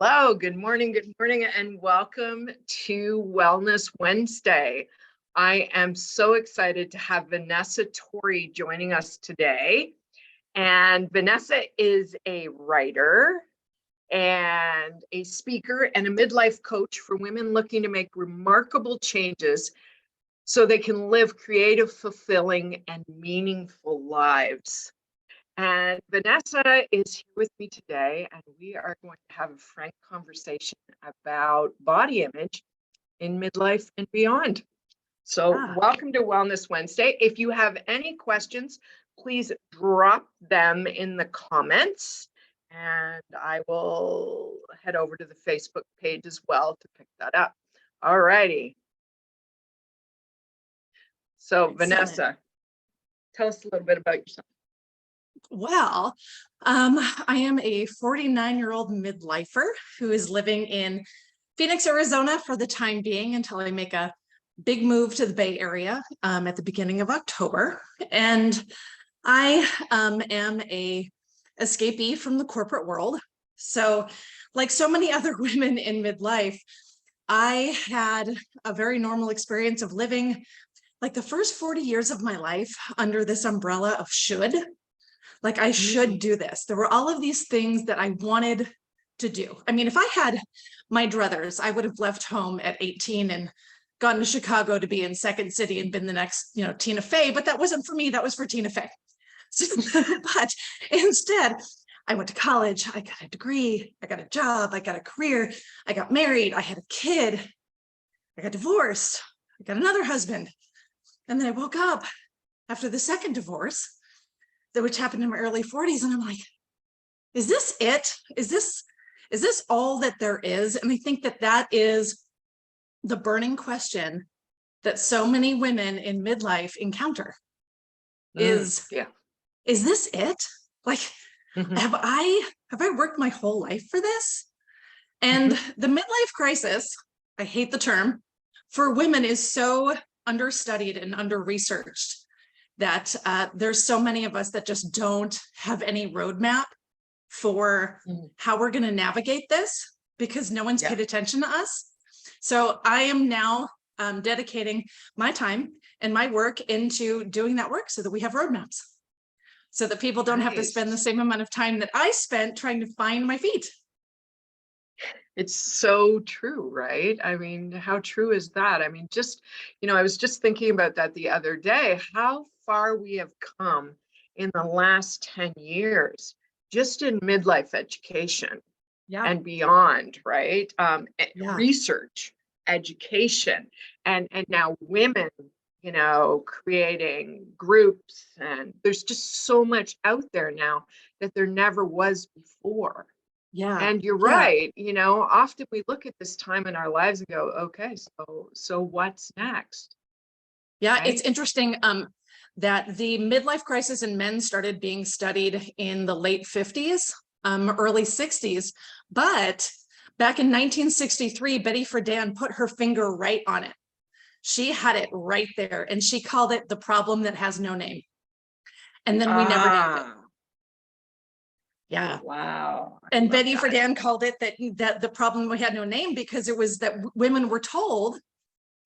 Hello, good morning, and welcome to Wellness Wednesday. I am so excited to have Vanessa Torre joining us today. And Vanessa is a writer and a speaker and a midlife coach for women looking to make remarkable changes so they can live creative, fulfilling, and meaningful lives. And Vanessa is here with me today, and we are going to have a frank conversation about body image in midlife and beyond. So welcome to Wellness Wednesday. If you have any questions, please drop them in the comments, and I will head over to the Facebook page as well to pick that up. All righty. So Vanessa, tell us a little bit about yourself. Well, I am a 49-year-old midlifer who is living in Phoenix, Arizona for the time being until I make a big move to the Bay Area at the beginning of October. And I am a escapee from the corporate world. So like so many other women in midlife, I had a very normal experience of living like the first 40 years of my life under this umbrella of should. Like I should do this. There were all of these things that I wanted to do. I mean, if I had my druthers, I would have left home at 18 and gone to Chicago to be in Second City and been the next, Tina Fey, but that wasn't for me. That was for Tina Fey. So, but instead, I went to college. I got a degree. I got a job. I got a career. I got married. I had a kid. I got divorced. I got another husband. And then I woke up after the second divorce, which happened in my early 40s. And I'm like, is this it? Is this all that there is? And I think that is the burning question that so many women in midlife encounter is this it? Like, have I worked my whole life for this? And the midlife crisis, I hate the term, for women is so understudied and under-researched that there's so many of us that just don't have any roadmap for how we're going to navigate this because no one's paid attention to us. So I am now dedicating my time and my work into doing that work so that we have roadmaps, so that people don't have to spend the same amount of time that I spent trying to find my feet. It's so true, right? I mean, how true is that? I mean, I was just thinking about that the other day, how far we have come in the last 10 years, just in midlife education and beyond, right? Research, education, and now women, creating groups, and there's just so much out there now that there never was before. Yeah. And you're right. Often we look at this time in our lives and go, okay, so what's next? Yeah, right? It's interesting that the midlife crisis in men started being studied in the late 50s, early 60s. But back in 1963, Betty Friedan put her finger right on it. She had it right there, and she called it the problem that has no name. And then we never named it. Yeah. Wow. And Betty Friedan called it that the problem we had no name because it was that women were told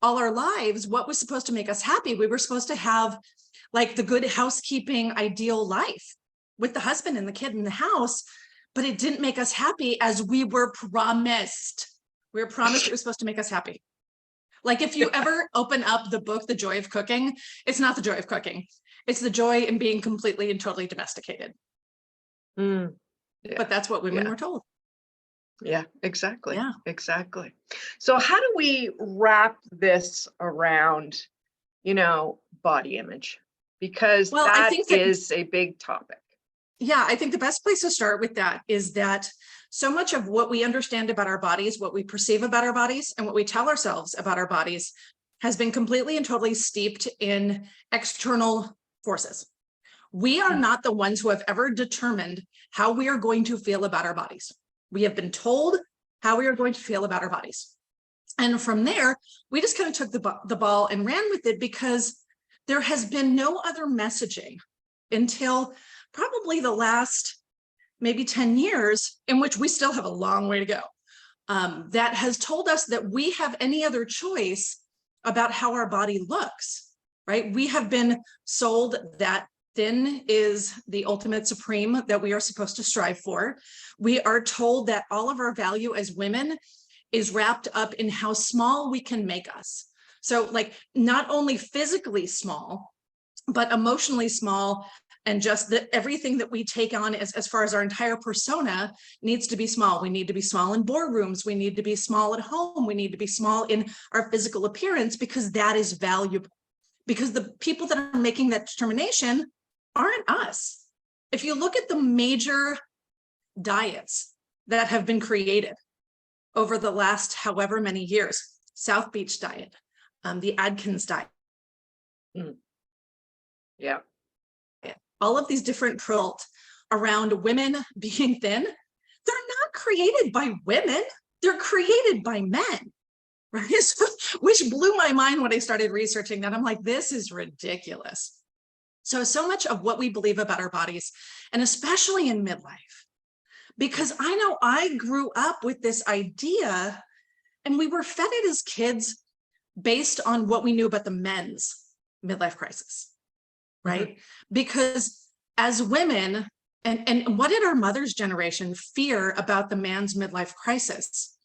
all our lives what was supposed to make us happy. We were supposed to have like the good housekeeping ideal life with the husband and the kid in the house, but it didn't make us happy as we were promised. We were promised it was supposed to make us happy. Like if you ever open up the book, The Joy of Cooking, it's not the joy of cooking. It's the joy in being completely and totally domesticated. But that's what women were told. Yeah, exactly. Yeah, exactly. So how do we wrap this around, body image? Because I think that is a big topic. Yeah, I think the best place to start with that is that so much of what we understand about our bodies, what we perceive about our bodies, and what we tell ourselves about our bodies has been completely and totally steeped in external forces. We are not the ones who have ever determined how we are going to feel about our bodies. We have been told how we are going to feel about our bodies. And from there, we just kind of took the ball and ran with it because there has been no other messaging until probably the last maybe 10 years in which we still have a long way to go. that has told us that we have any other choice about how our body looks, right? We have been sold that thin is the ultimate supreme that we are supposed to strive for. We are told that all of our value as women is wrapped up in how small we can make us. So like not only physically small, but emotionally small, and just that everything that we take on as far as our entire persona needs to be small. We need to be small in boardrooms. We need to be small at home. We need to be small in our physical appearance, because that is valuable. Because the people that are making that determination aren't us. If you look at the major diets that have been created over the last however many years, South Beach diet, the Atkins diet. Yeah. All of these different products around women being thin, they're not created by women, they're created by men, right? Which blew my mind when I started researching that. I'm like, this is ridiculous. So much of what we believe about our bodies, and especially in midlife, because I know I grew up with this idea, and we were fed it as kids based on what we knew about the men's midlife crisis, right? Mm-hmm. Because as women, and what did our mother's generation fear about the man's midlife crisis?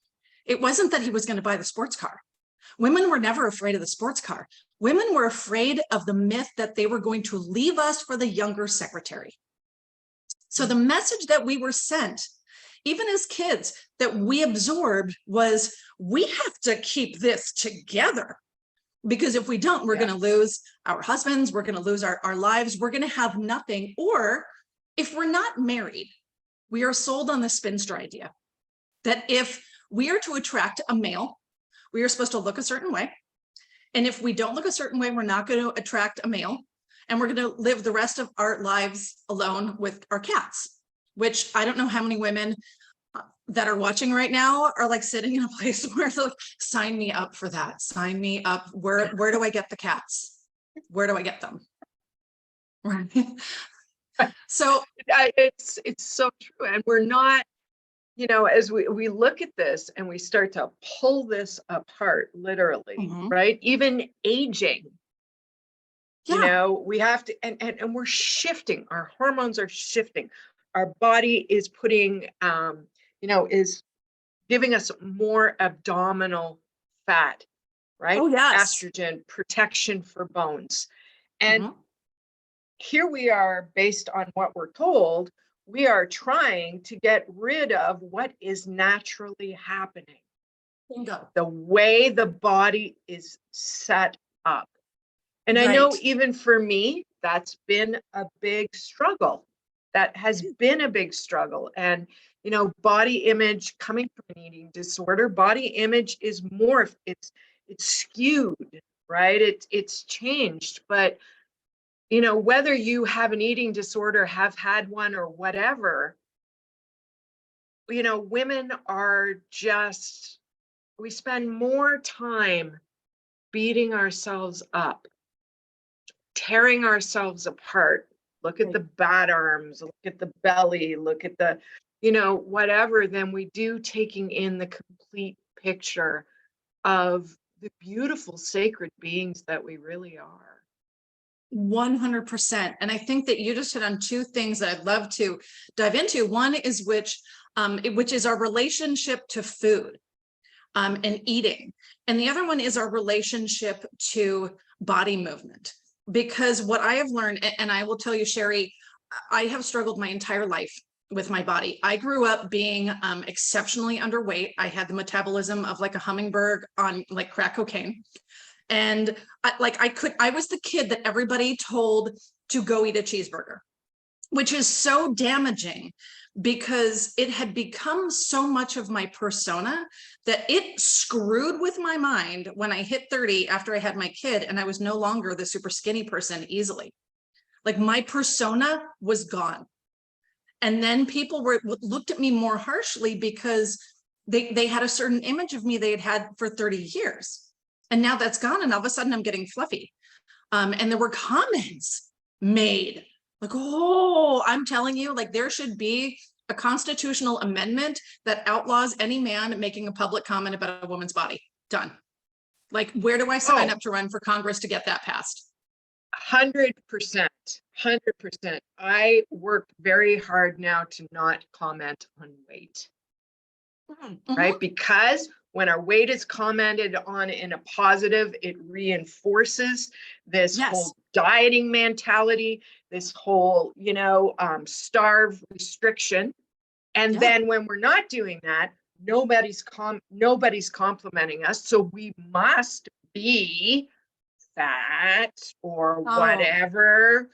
It wasn't that he was going to buy the sports car. Women were never afraid of the sports car. Women were afraid of the myth that they were going to leave us for the younger secretary. So the message that we were sent, even as kids, that we absorbed was, we have to keep this together. Because if we don't, we're going to lose our husbands, we're going to lose our lives, we're going to have nothing. Or if we're not married, we are sold on the spinster idea that if we are to attract a male, we are supposed to look a certain way. And if we don't look a certain way, we're not going to attract a male. And we're going to live the rest of our lives alone with our cats, which I don't know how many women that are watching right now are like sitting in a place where they're like, sign me up for that. Sign me up. Where do I get the cats? Where do I get them? Right. So it's so true. And we're not, as we look at this and we start to pull this apart, literally, right? Even aging, we have to, and we're shifting. Our hormones are shifting. Our body is putting, is giving us more abdominal fat, right? Oh, yes. Estrogen, protection for bones. And here we are, based on what we're told, we are trying to get rid of what is naturally happening. Bingo. The way the body is set up. And I know even for me, that's been a big struggle. That has been a big struggle. And, body image, coming from an eating disorder, body image is morphed. It's skewed, right? It's changed. But, whether you have an eating disorder, have had one, or whatever, women are just, we spend more time beating ourselves up, tearing ourselves apart. Look at the bad arms, look at the belly, look at the, whatever, than we do taking in the complete picture of the beautiful sacred beings that we really are. 100%. And I think that you just hit on two things that I'd love to dive into. One is which is our relationship to food and eating. And the other one is our relationship to body movement. Because what I have learned, and I will tell you, Sherry, I have struggled my entire life with my body. I grew up being exceptionally underweight. I had the metabolism of like a hummingbird on like crack cocaine. And I was the kid that everybody told to go eat a cheeseburger, which is so damaging because it had become so much of my persona that it screwed with my mind when I hit 30 after I had my kid, and I was no longer the super skinny person easily. Like my persona was gone. And then people looked at me more harshly because they had a certain image of me they had had for 30 years. And now that's gone, and all of a sudden I'm getting fluffy. And there were comments made like, oh, I'm telling you, like there should be a constitutional amendment that outlaws any man making a public comment about a woman's body. Done. Like, where do I sign up to run for Congress to get that passed? 100%, 100%. I work very hard now to not comment on weight, right? Because when our weight is commented on in a positive, it reinforces this whole dieting mentality, this whole, starve restriction. And then when we're not doing that, nobody's complimenting us. So we must be fat or whatever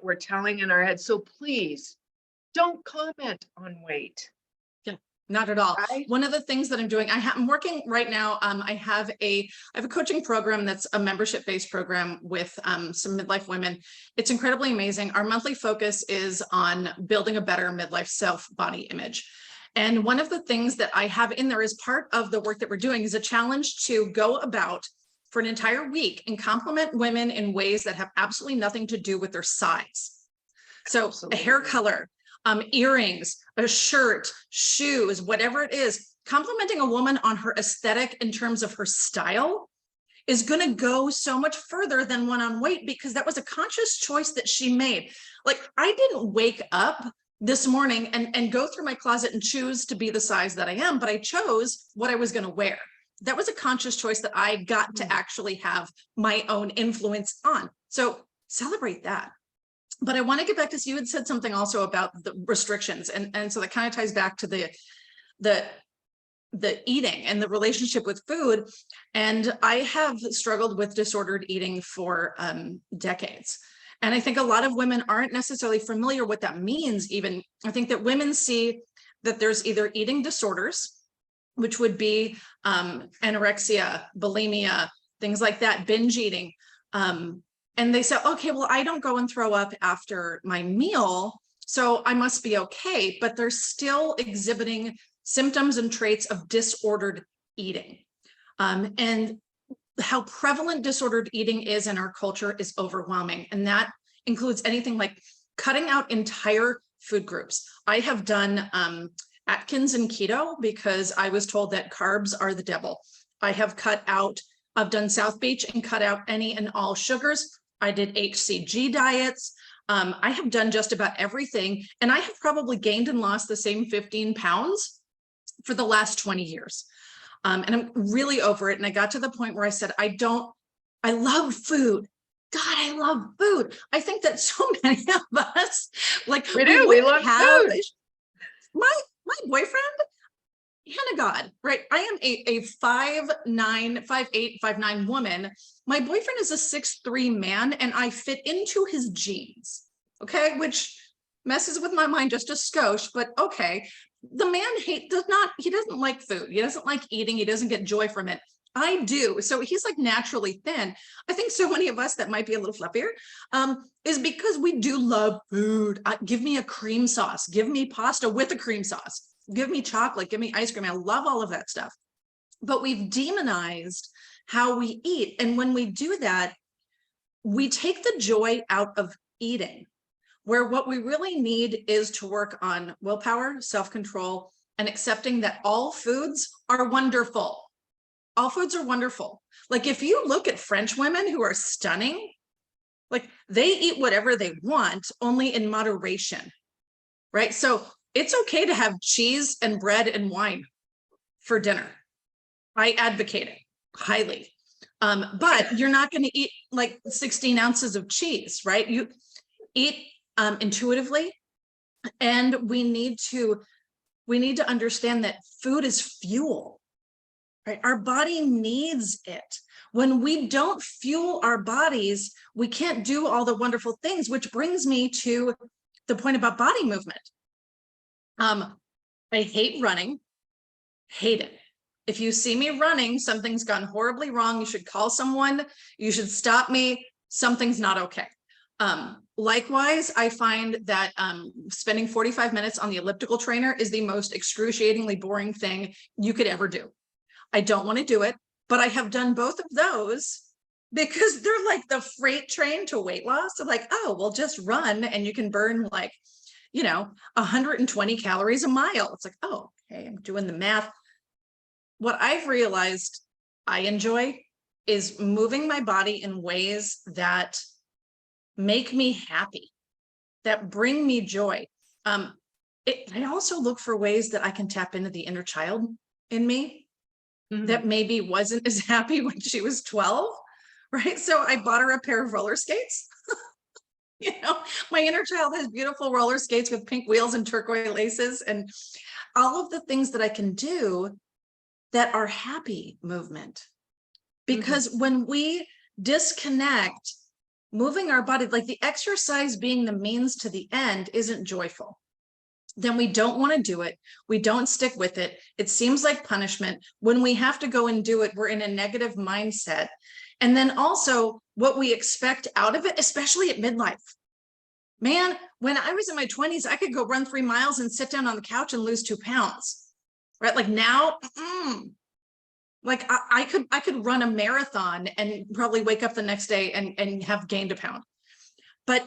we're telling in our head. So please don't comment on weight. Not at all. Right? One of the things that I'm doing, I'm working right now. I have a coaching program that's a membership-based program with some midlife women. It's incredibly amazing. Our monthly focus is on building a better midlife self-body image. And one of the things that I have in there as part of the work that we're doing is a challenge to go about for an entire week and compliment women in ways that have absolutely nothing to do with their size. So a hair color, earrings, a shirt, shoes, whatever it is, complimenting a woman on her aesthetic in terms of her style is going to go so much further than one on weight, because that was a conscious choice that she made. Like, I didn't wake up this morning and go through my closet and choose to be the size that I am, but I chose what I was going to wear. That was a conscious choice that I got to actually have my own influence on. So celebrate that. But I want to get back to, you had said something also about the restrictions. And so that kind of ties back to the eating and the relationship with food. And I have struggled with disordered eating for decades. And I think a lot of women aren't necessarily familiar what that means even. I think that women see that there's either eating disorders, which would be anorexia, bulimia, things like that, binge eating. And they say, okay, well, I don't go and throw up after my meal, so I must be okay. But they're still exhibiting symptoms and traits of disordered eating. And how prevalent disordered eating is in our culture is overwhelming. And that includes anything like cutting out entire food groups. I have done Atkins and keto because I was told that carbs are the devil. I've done South Beach and cut out any and all sugars. I did HCG diets. I have done just about everything. And I have probably gained and lost the same 15 pounds for the last 20 years. And I'm really over it. And I got to the point where I said, I love food. God, I love food. I think that so many of us, like, we love food. My boyfriend, Hannah God, right? I am a 5'9", 5'8", 5'9" woman. My boyfriend is a 6'3" man, and I fit into his jeans, okay? Which messes with my mind just a skosh, but okay. The man he doesn't like food. He doesn't like eating. He doesn't get joy from it. I do. So he's like naturally thin. I think so many of us that might be a little fluffier is because we do love food. Give me a cream sauce. Give me pasta with a cream sauce. Give me chocolate. Give me ice cream. I love all of that stuff. But we've demonized how we eat. And when we do that, we take the joy out of eating, where what we really need is to work on willpower, self-control, and accepting that all foods are wonderful. All foods are wonderful. Like, if you look at French women who are stunning, like, they eat whatever they want, only in moderation, right? So it's okay to have cheese and bread and wine for dinner. I advocate it highly. But you're not going to eat like 16 ounces of cheese, right? You eat intuitively. And we need to understand that food is fuel. Right? Our body needs it. When we don't fuel our bodies, we can't do all the wonderful things, which brings me to the point about body movement. I hate running, hate it. If you see me running, something's gone horribly wrong. You should call someone. You should stop me. Something's not okay. Likewise, I find that spending 45 minutes on the elliptical trainer is the most excruciatingly boring thing you could ever do. I don't want to do it, but I have done both of those because they're like the freight train to weight loss. So like, oh, well, just run and you can burn like 120 calories a mile. It's like, oh, okay, I'm doing the math. What I've realized I enjoy is moving my body in ways that make me happy, that bring me joy. I also look for ways that I can tap into the inner child in me that maybe wasn't as happy when she was 12, right? So I bought her a pair of roller skates. My inner child has beautiful roller skates with pink wheels and turquoise laces and all of the things that I can do that are happy movement. Because when we disconnect, moving our body, like the exercise being the means to the end, isn't joyful. Then we don't want to do it. We don't stick with it. It seems like punishment. When we have to go and do it, we're in a negative mindset. And then also what we expect out of it, especially at midlife. Man, when I was in my 20s, I could go run 3 miles and sit down on the couch and lose 2 pounds, right? Like now, like I could run a marathon and probably wake up the next day and have gained a pound. But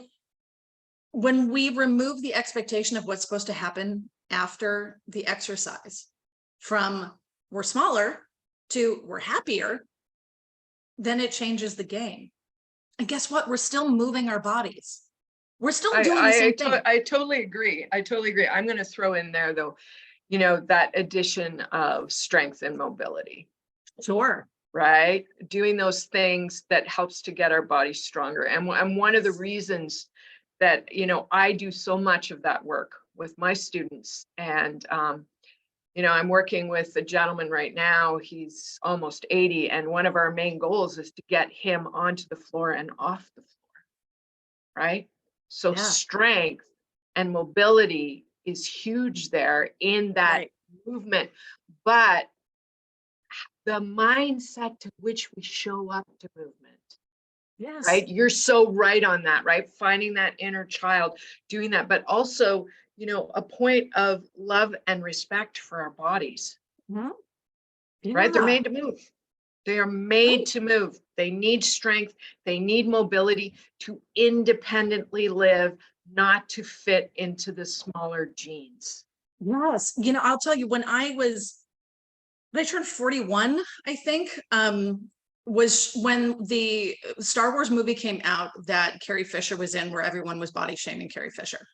when we remove the expectation of what's supposed to happen after the exercise, from we're smaller to we're happier, then it changes the game. And guess what? We're still moving our bodies. We're still doing the same thing. I totally agree. I totally agree. I'm going to throw in there though, that addition of strength and mobility. Sure. Right? Doing those things that helps to get our body stronger. And one of the reasons that, I do so much of that work with my students. And, I'm working with a gentleman right now, he's almost 80. And one of our main goals is to get him onto the floor and off the floor. Right? So strength and mobility is huge there in that movement. But the mindset to which we show up to movement. Yes. Right. You're so right on that, right? Finding that inner child, doing that, but also, a point of love and respect for our bodies. Right. They're made to move. They are made to move. They need strength. They need mobility to independently live, not to fit into the smaller genes. Yes. I'll tell you, when I turned 41, I think, was when the Star Wars movie came out that Carrie Fisher was in, where everyone was body shaming Carrie Fisher.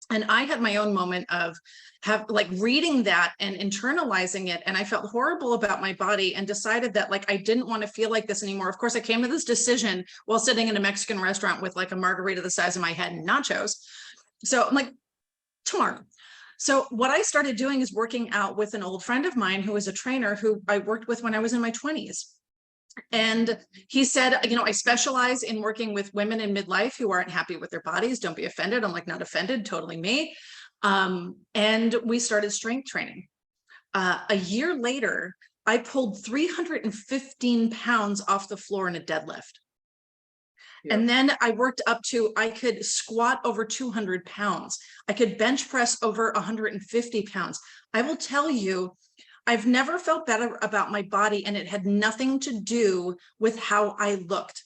And I had my own moment of reading that and internalizing it. And I felt horrible about my body and decided that I didn't want to feel like this anymore. Of course, I came to this decision while sitting in a Mexican restaurant with a margarita the size of my head and nachos. So I'm like, tomorrow. So what I started doing is working out with an old friend of mine who was a trainer who I worked with when I was in my 20s. And he said, I specialize in working with women in midlife who aren't happy with their bodies. Don't be offended. I'm like, not offended, totally me. And we started strength training. A year later, I pulled 315 pounds off the floor in a deadlift. And then I worked up to, I could squat over 200 pounds. I could bench press over 150 pounds. I will tell you, I've never felt better about my body, and it had nothing to do with how I looked.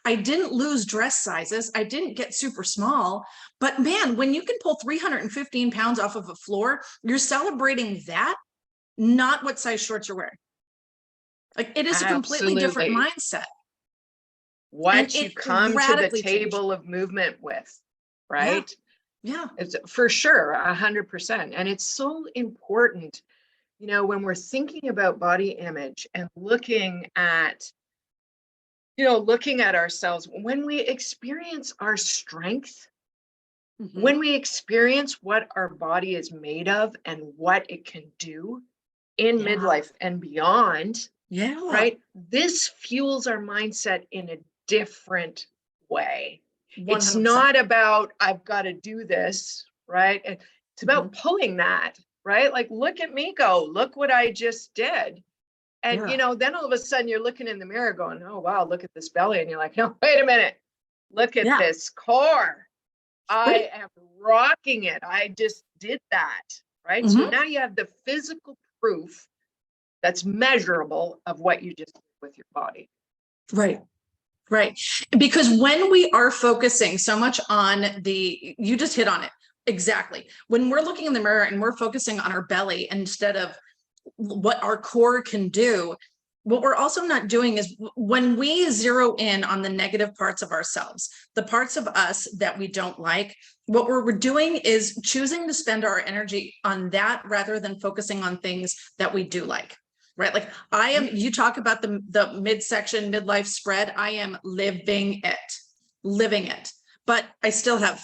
I didn't lose dress sizes. I didn't get super small, but man, when you can pull 315 pounds off of a floor, you're celebrating that, not what size shorts you're wearing. It is a completely different mindset. What you come to the table of movement with, right? Yeah. It's for sure 100%. And it's so important, when we're thinking about body image and looking at ourselves, when we experience our strength, when we experience what our body is made of and what it can do in midlife and beyond, right? This fuels our mindset in a different way. 100%. It's not about, I've got to do this, right? It's about pulling that, right? Look at me go, look what I just did. And, then all of a sudden you're looking in the mirror going, oh, wow, look at this belly. And you're like, no, wait a minute. Look at this core. I am rocking it. I just did that, right? So now you have the physical proof that's measurable of what you just did with your body. Right. Because when we are focusing so much on you just hit on it, Exactly. When we're looking in the mirror and we're focusing on our belly instead of what our core can do, what we're also not doing is when we zero in on the negative parts of ourselves, the parts of us that we don't like, what we're doing is choosing to spend our energy on that rather than focusing on things that we do like. Right? Like you talk about the midsection, midlife spread. I am living it, but I still have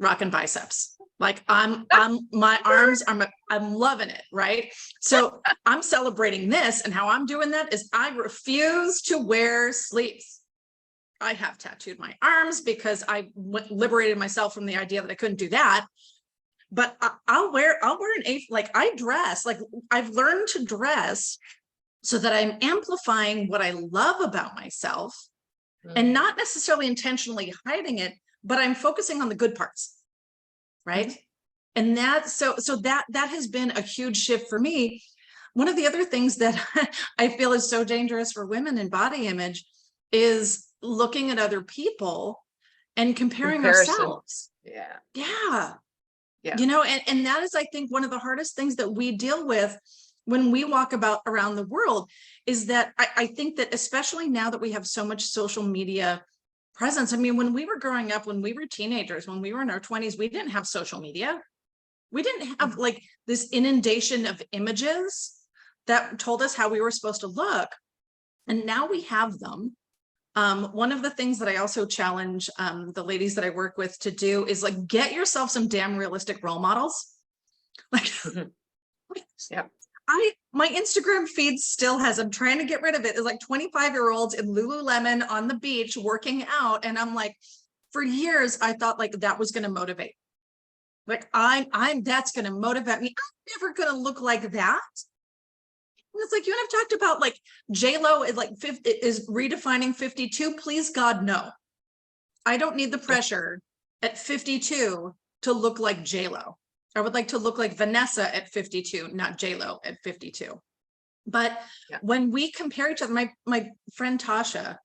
rocking biceps. Like my arms, I'm loving it, right? So I'm celebrating this, and how I'm doing that is I refuse to wear sleeves. I have tattooed my arms because I liberated myself from the idea that I couldn't do that. But I'll wear like I dress, like I've learned to dress so that I'm amplifying what I love about myself and not necessarily intentionally hiding it, but I'm focusing on the good parts. Right. And that has been a huge shift for me. One of the other things that I feel is so dangerous for women in body image is looking at other people and comparing ourselves. Yeah. You know, and that is, I think, one of the hardest things that we deal with when we walk about around the world is that I think that especially now that we have so much social media presence. I mean, when we were growing up, when we were teenagers, when we were in our 20s, we didn't have social media. We didn't have like this inundation of images that told us how we were supposed to look. And now we have them. One of the things that I also challenge the ladies that I work with to do is like, get yourself some damn realistic role models. Like, yeah. My Instagram feed still has, I'm trying to get rid of it. It's like 25-year-olds in Lululemon on the beach working out. And I'm like, for years, I thought like that was going to motivate. Like that's going to motivate me. I'm never going to look like that. And it's like, you and I've talked about like J-Lo is like is redefining 52. Please God, no. I don't need the pressure at 52 to look like J-Lo. I would like to look like Vanessa at 52, not J-Lo at 52. But when we compare each other, my friend Tasha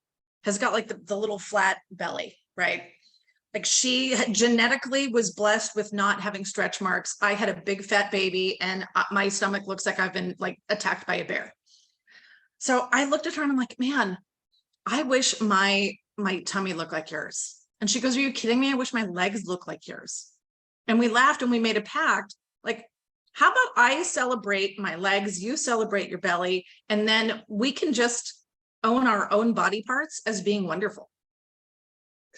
has got like the little flat belly, right? Like she genetically was blessed with not having stretch marks. I had a big fat baby and my stomach looks like I've been like attacked by a bear. So I looked at her and I'm like, man, I wish my tummy looked like yours. And she goes, are you kidding me? I wish my legs looked like yours. And we laughed and we made a pact. Like, how about I celebrate my legs, you celebrate your belly, and then we can just own our own body parts as being wonderful.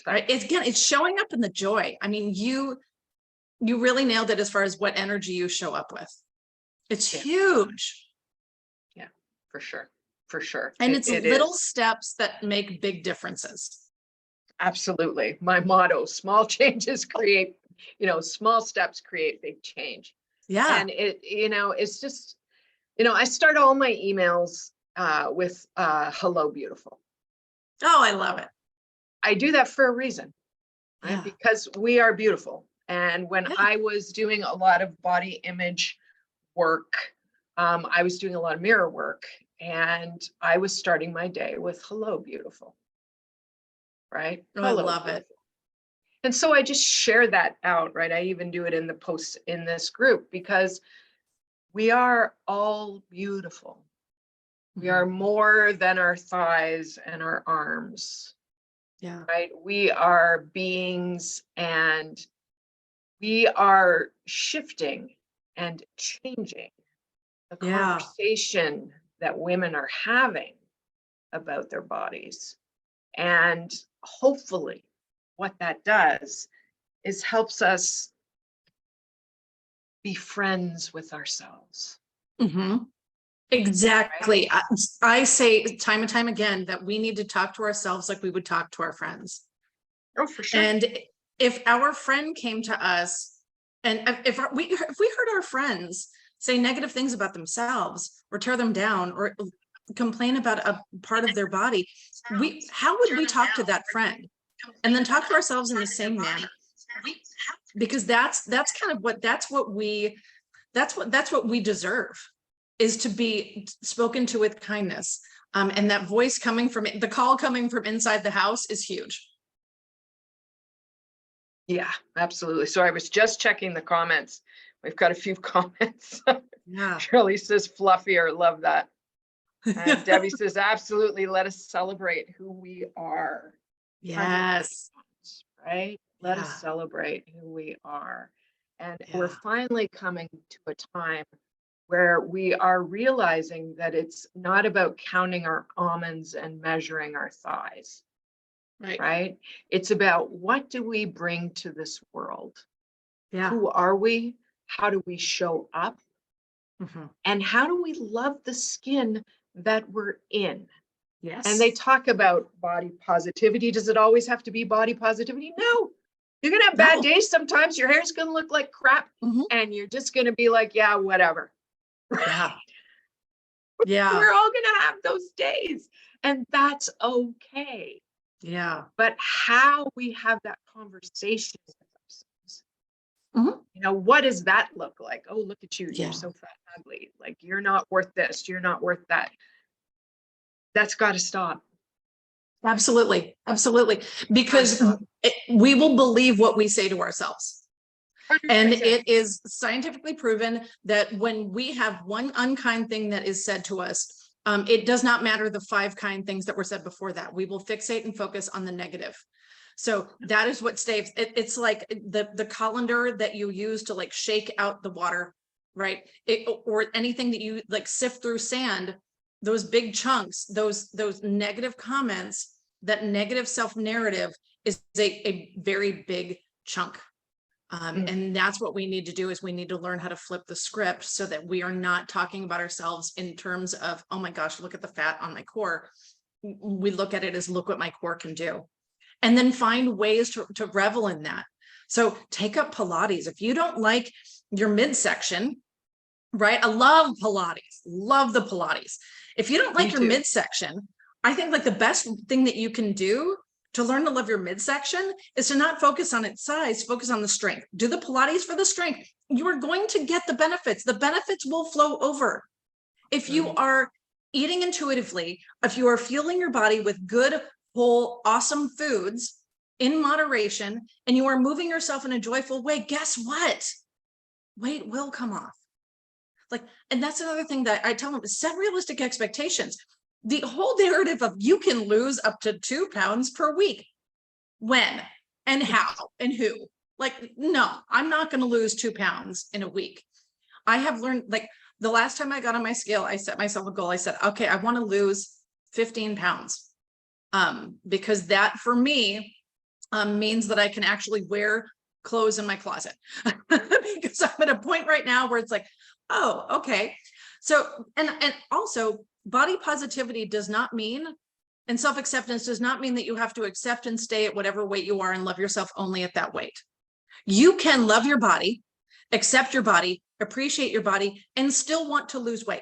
Right? It's showing up in the joy. I mean, you really nailed it as far as what energy you show up with. It's huge. Yeah, for sure. For sure. And it's little steps that make big differences. Absolutely. My motto, small changes create, small steps create big change. Yeah. And it's just, I start all my emails with hello, beautiful. Oh, I love it. I do that for a reason, right? Because we are beautiful. And when I was doing a lot of body image work, I was doing a lot of mirror work, and I was starting my day with hello, beautiful. Right? Oh, I love it. And so I just share that out, right? I even do it in the posts in this group because we are all beautiful. We are more than our thighs and our arms. Yeah. Right? We are beings, and we are shifting and changing the conversation that women are having about their bodies. And hopefully what that does is helps us be friends with ourselves. Exactly. Right? I say time and time again that we need to talk to ourselves like we would talk to our friends. Oh, for sure. And if our friend came to us, and if we heard our friends say negative things about themselves or tear them down or complain about a part of their body, how would we talk to that friend and then talk to ourselves in the same manner? Because that's kind of what we deserve, is to be spoken to with kindness. And that voice coming from the call coming from inside the house is huge. Yeah, absolutely. So I was just checking the comments. We've got a few comments. Yeah. Shirley says fluffier. Love that. And Debbie says, absolutely. Let us celebrate who we are. Yes. Right? Let us Yeah. celebrate who we are. And we're Yeah. finally coming to a time where we are realizing that it's not about counting our almonds and measuring our thighs, Right. right? It's about what do we bring to this world? Yeah. Who are we? How do we show up? Mhm. And how do we love the skin that we're in? And Yes. they talk about body positivity. Does it always have to be body positivity? No. You're going to have bad No. days sometimes. Your hair's going to look like crap. Mhm. And you're just going to be like, yeah, whatever. Yeah. Yeah. We're all going to have those days. And that's okay. Yeah. But how we have that conversation with ourselves, Mhm. you know, what does that look like? Oh, look at you. You're Yeah. so fat and ugly. Like, you're not worth this. You're not worth that. That's got to stop. Absolutely. Absolutely. Gotta Because stop. we will believe what we say to ourselves. And 100%. it is scientifically proven that when we have one unkind thing that is said to us, it does not matter the 5 kind things that were said before that. We will fixate and focus on the negative. So that is what stays. It's like the colander that you use to like shake out the water, right? Or anything that you like sift through sand, those big chunks, those negative comments, that negative self-narrative is a very big chunk. And that's what we need to do, is we need to learn how to flip the script so that we are not talking about ourselves in terms of, oh my gosh, look at the fat on my core. We look at it as, look what my core can do. And then find ways to revel in that. So take up Pilates. If you don't like your midsection, right? I love Pilates, love the Pilates. If you don't like your midsection, I think like the best thing that you can do to learn to love your midsection is to not focus on its size, focus on the strength. Do the Pilates for the strength. You are going to get the benefits. The benefits will flow over. If you are eating intuitively, if you are fueling your body with good, whole, awesome foods in moderation, and you are moving yourself in a joyful way, guess what? Weight will come off. Like, and that's another thing that I tell them, set realistic expectations. The whole narrative of you can lose up to 2 pounds per week. When and how and who? Like, no, I'm not going to lose 2 pounds in a week. I have learned, like, the last time I got on my scale, I set myself a goal. I said, okay, I want to lose 15 pounds. Because that for me means that I can actually wear clothes in my closet. Because I'm at a point right now where it's like, oh, okay. So, and also body positivity does not mean, and self-acceptance does not mean that you have to accept and stay at whatever weight you are and love yourself only at that weight. You can love your body, accept your body, appreciate your body, and still want to lose weight.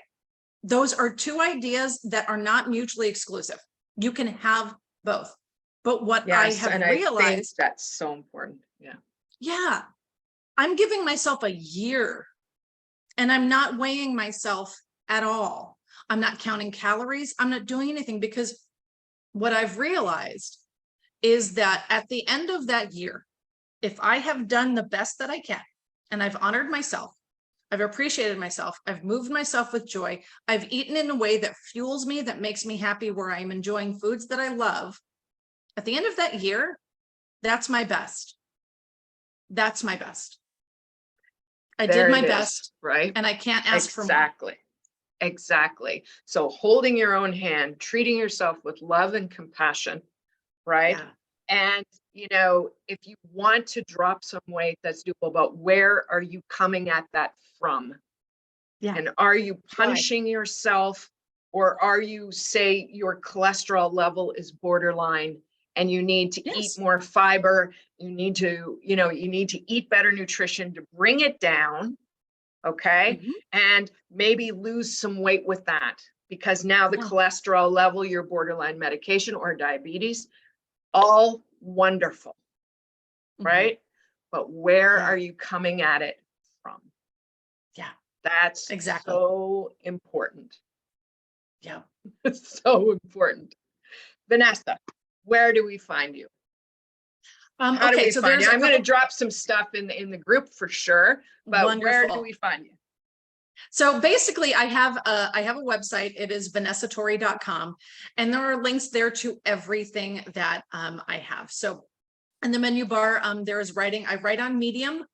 Those are 2 ideas that are not mutually exclusive. You can have both. But what I have realized, that's so important. yeah, I'm giving myself a year and I'm not weighing myself at all. I'm not counting calories. I'm not doing anything, because what I've realized is that at the end of that year, if I have done the best that I can, and I've honored myself, I've appreciated myself, I've moved myself with joy, I've eaten in a way that fuels me, that makes me happy, where I'm enjoying foods that I love, at the end of that year, that's my best. That's my best. I did my best, right? and I can't ask for more. Exactly. So holding your own hand, treating yourself with love and compassion, right? Yeah. And, you know, if you want to drop some weight, that's doable, but where are you coming at that from? Yeah. And are you punishing yourself, or are you, say your cholesterol level is borderline and you need to eat more fiber, you need to, you know, you need to eat better nutrition to bring it down, okay? And maybe lose some weight with that, because now the cholesterol level, your borderline medication or diabetes, all wonderful, right? But where are you coming at it from? Yeah. That's exactly so important. Yeah. It's so important. Vanessa, where do we find you? How do Okay, we so find there's you? a I'm going to couple. drop some stuff in the group for sure, but where do Wonderful. we find you? So basically, I have a website. It is vanessatorre.com, and there are links there to everything that I have. So in the menu bar, there is writing. I write on Medium.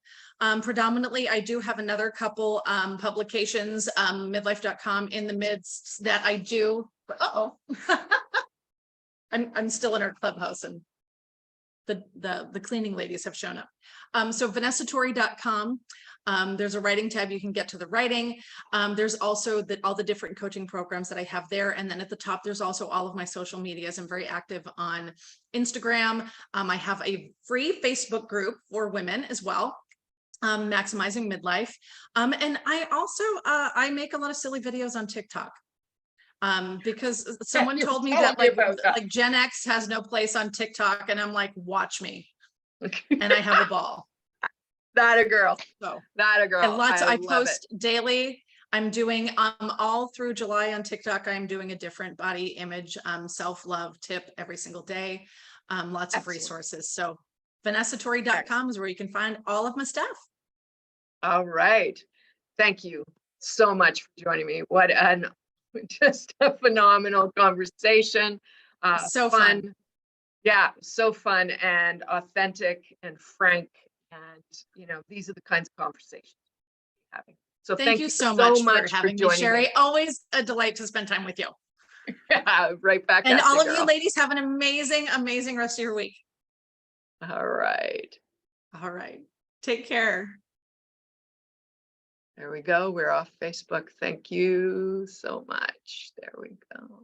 Predominantly, I do have another couple publications, midlife.com in the midst that I do. Uh-oh. I'm still in our clubhouse and the cleaning ladies have shown up. So vanessatorre.com. There's a writing tab. You can get to the writing. There's also all the different coaching programs that I have there. And then at the top, there's also all of my social medias. I'm very active on Instagram. I have a free Facebook group for women as well. Maximizing Midlife. And I also, I make a lot of silly videos on TikTok. Because someone You told me told that me about that. like Gen X has no place on TikTok, and I'm like, watch me. And I have a ball. That a girl. So That a girl. and I love post daily. I'm doing all through July on TikTok. I'm doing a different body image self-love tip every single day. Lots of Excellent. resources. So vanessatorre.com is where you can find all of my stuff. All right. Thank you so much for joining me. What just a phenomenal conversation. So fun. Yeah, so fun and authentic and frank. And, these are the kinds of conversations we're having. So Thank you so much for having me, joining Sherry. me. Always a delight to spend time with you. Yeah, right back And at all you, of you girl. ladies have an amazing, amazing rest of your week. All right. All right. Take care. There we go. We're off Facebook. Thank you so much. There we go.